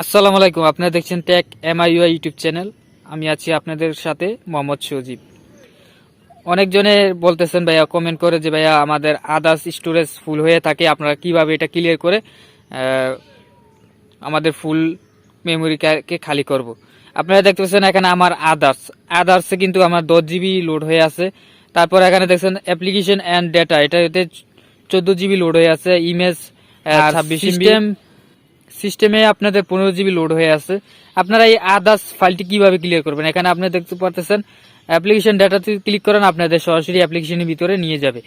আসসালামু আলাইকুম, আপনারা দেখছেন টেক এমআইইউআই ইউটিউব চ্যানেল। আমি আছি আপনাদের সাথে মোহাম্মদ সজীব। অনেকজনে বলতেছেন ভাইয়া, কমেন্ট করে যে ভাইয়া আমাদের আদার্স স্টোরেজ ফুল হয়ে থাকে, আপনারা কিভাবে এটা ক্লিয়ার করে আমাদের ফুল মেমোরিকে খালি করব। আপনারা দেখতে পাচ্ছেন এখানে আমার আদার্সে কিন্তু আমার 10 জিবি লোড হয়ে আছে। তারপর এখানে দেখছেন অ্যাপ্লিকেশন অ্যান্ড ডেটা, এটাতে 14 জিবি লোড হয়ে আছে। ইমেজ 26 সিস্টেমে আপনাদের 15 জিবি লোড হয়ে আছে। আপনারা এই আদার্স ফাইলটি কিভাবে ক্লিয়ার করবেন, এখানে আপনি দেখতে পারতেছেন অ্যাপ্লিকেশন ডাটাতে ক্লিক করেন, আপনাদের সরাসরি অ্যাপ্লিকেশনের ভিতরে নিয়ে যাবে।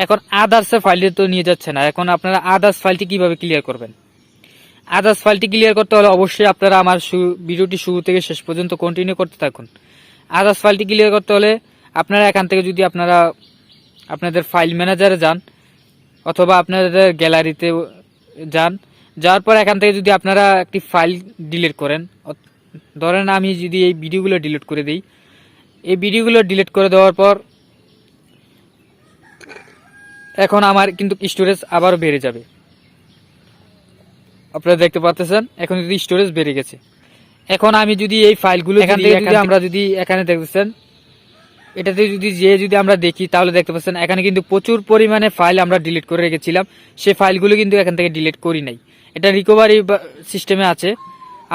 এখন আদার্সের ফাইলটি তো নিয়ে যাচ্ছে না। এখন আপনারা আদার্স ফাইলটি কিভাবে ক্লিয়ার করবেন? আদার্স ফাইলটি ক্লিয়ার করতে হলে অবশ্যই আপনারা আমার ভিডিওটি শুরু থেকে শেষ পর্যন্ত কন্টিনিউ করতে থাকুন। আদার্স ফাইলটি ক্লিয়ার করতে হলে আপনারা এখান থেকে যদি আপনারা আপনাদের ফাইল ম্যানেজারে যান অথবা আপনাদের গ্যালারিতে যাওয়ার পর এখান থেকে যদি আপনারা একটি ফাইল ডিলিট করেন, ধরেন আমি যদি এই ভিডিওগুলো ডিলিট করে দিই, এই ভিডিওগুলো ডিলিট করে দেওয়ার পর এখন আমার কিন্তু স্টোরেজ আবারও বেড়ে যাবে। আপনারা দেখতে পাচ্ছেন এখন যদি স্টোরেজ বেড়ে গেছে। এখন আমি যদি এই ফাইলগুলো এখান থেকে যদি আমরা যদি এখানে দেখতেছেন এটাতে যদি আমরা দেখি, তাহলে দেখতে পাচ্ছেন এখানে কিন্তু প্রচুর পরিমাণে ফাইল আমরা ডিলিট করে রেখেছিলাম। সেই ফাইলগুলো কিন্তু এখান থেকে ডিলিট করি নাই, এটা রিকভারি সিস্টেমে আছে।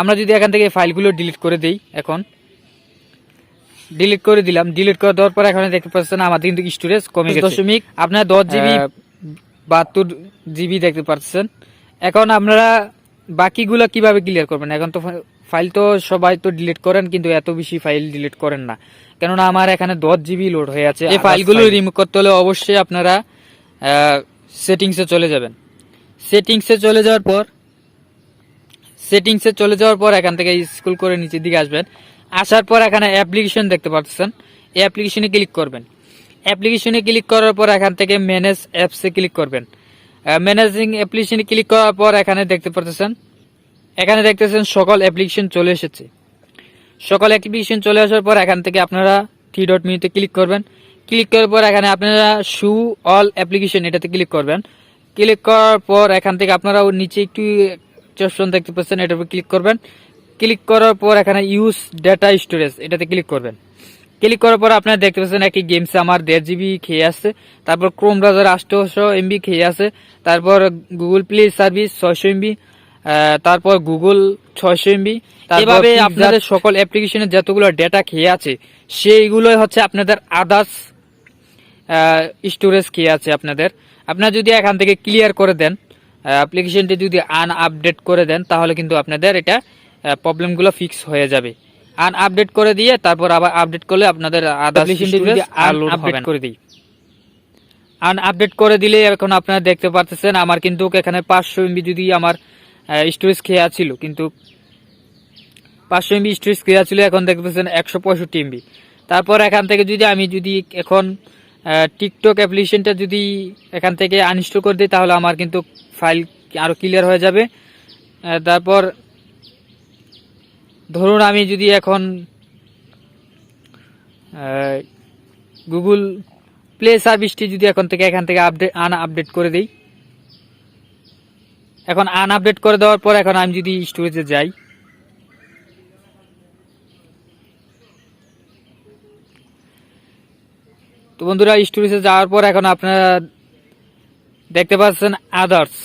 আমরা যদি এখান থেকে ফাইলগুলো ডিলিট করে দেই, এখন ডিলিট করে দিলাম। ডিলিট করে দেওয়ার পর এখানে দেখতে পাচ্ছেন আমাদের কিন্তু স্টোরেজ কমে গেছে। আপনার 10 জিবি 72 জিবি দেখতে পাচ্ছেন। এখন আপনারা বাকিগুলো কিভাবে ক্লিয়ার করবেন? এখন তো ফাইল তো সবাই তো ডিলিট করেন, কিন্তু এত বেশি ফাইল ডিলিট করেন না, কেননা আমার এখানে 10 জিবি লোড হয়ে আছে। এই ফাইলগুলো রিমুভ করতে হলে অবশ্যই আপনারা সেটিংসে চলে যাবেন। সেটিংসে চলে যাওয়ার পর এখান থেকে স্ক্রল করে নিচের দিকে আসবেন। আসার পর এখানে অ্যাপ্লিকেশন দেখতে পাচ্ছেন, এই অ্যাপ্লিকেশনে ক্লিক করবেন। অ্যাপ্লিকেশনে ক্লিক করার পর এখান থেকে ম্যানেজ অ্যাপসে ক্লিক করবেন। ম্যানেজিং অ্যাপ্লিকেশনে ক্লিক করার পর এখানে দেখতেছেন সকল অ্যাপ্লিকেশন চলে এসেছে। সকল অ্যাপ্লিকেশন চলে আসার পর এখান থেকে আপনারা 3 ডট মেনুতে ক্লিক করবেন। ক্লিক করার পর এখানে আপনারা শু অল অ্যাপ্লিকেশন এটাতে ক্লিক করবেন। ক্লিক করার পর এখান থেকে আপনারা নিচে একটু অপশন দেখতে পাচ্ছেন, এটার উপর ক্লিক করবেন। ক্লিক করার পর এখানে ইউজ ডেটা স্টোরেজ এটাতে ক্লিক করবেন। ক্লিক করার পর আপনারা দেখতে পাচ্ছেন একই গেমসে আমার 1.5 জিবি খেয়ে আসছে। তারপর ক্রোম ব্রাউজার 800 MB খেয়ে আছে। তারপর গুগল প্লে সার্ভিস 600 MB, তারপর গুগল 600 MB। এভাবে আপনাদের সকল অ্যাপ্লিকেশনের যতগুলো ডেটা খেয়ে আছে সেইগুলোই হচ্ছে আপনাদের আদার্স স্টোরেজ খেয়ে আছে আপনারা যদি এখান থেকে ক্লিয়ার করে দেন, অ্যাপ্লিকেশনটি যদি আপডেট করে দেন, তাহলে কিন্তু আপনাদের এটা প্রবলেমগুলো ফিক্স হয়ে যাবে। আপডেট করে দিয়ে তারপর আবার আপডেট করলে আপনাদের অ্যাপ্লিকেশনটি যদি আপডেট করে দিই, আপডেট করে দিলে এখন আপনারা দেখতে পাচ্ছেন আমার কিন্তু এখানে 500 MB যদি আমার স্টোরেজ খেয়া ছিল, কিন্তু 500 MB স্টোরেজ খেয়া ছিল, এখন দেখতে পাচ্ছেন 165 MB। তারপর এখান থেকে আমি যদি এখন টিকটক অ্যাপ্লিকেশনটা যদি এখান থেকে আনইনস্টল করে দিই, তাহলে আমার কিন্তু ফাইল আরো ক্লিয়ার হয়ে যাবে। তারপর ধরুন আমি যদি এখন গুগল প্লে সার্ভিসটি যদি এখান থেকে আপডেট করে দিই, এখন আপডেট করে দেওয়ার পর এখন আমি যদি স্টোরেজে যাই, তো বন্ধুরা স্টোরেজে যাওয়ার পর এখন আপনারা দেখতে পাচ্ছেন আদার্স।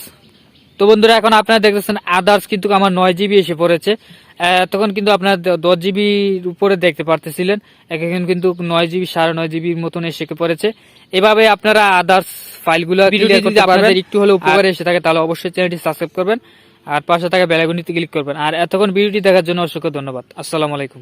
তো বন্ধুরা এখন আপনারা দেখতেছেন আদার্স কিন্তু আমার 9 জিবি এসে পড়েছে। তখন কিন্তু আপনারা 10 জিবির উপরে দেখতে পারতেছিলেন, এখন কিন্তু 9 জিবি 9.5 জিবির মতন এসে পড়েছে। এভাবে আপনারা আদার্স ফাইলগুলো যদি আপনাদের একটু হলে উপকারে এসে থাকে, তাহলে অবশ্যই চ্যানেলটি সাবস্ক্রাইব করবেন আর পাশে থাকা বেল আইকনটিতে ক্লিক করবেন। আর এতক্ষণ ভিডিওটি দেখার জন্য অসংখ্য ধন্যবাদ। আসসালামু আলাইকুম।